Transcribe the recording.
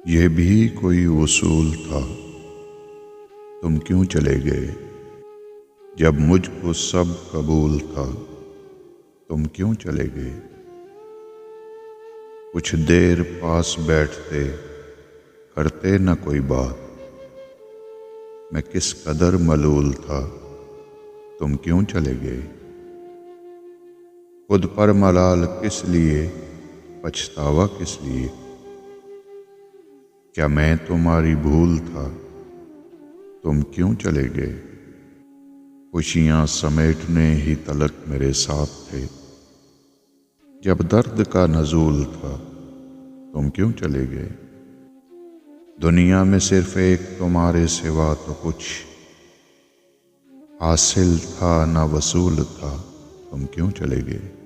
ये भी कोई उसूल था, तुम क्यों चले गए। जब मुझको सब कबूल था, तुम क्यों चले गए। कुछ देर पास बैठते, करते न कोई बात। मैं किस कदर मलूल था, तुम क्यों चले गए। खुद पर मलाल किस लिए, पछतावा किस लिए। क्या मैं तुम्हारी भूल था, तुम क्यों चले गए। खुशियां समेटने ही तलक मेरे साथ थे। जब दर्द का नज़ूल था, तुम क्यों चले गए। दुनिया में सिर्फ एक तुम्हारे सिवा तो कुछ हासिल था न वसूल था, तुम क्यों चले गए।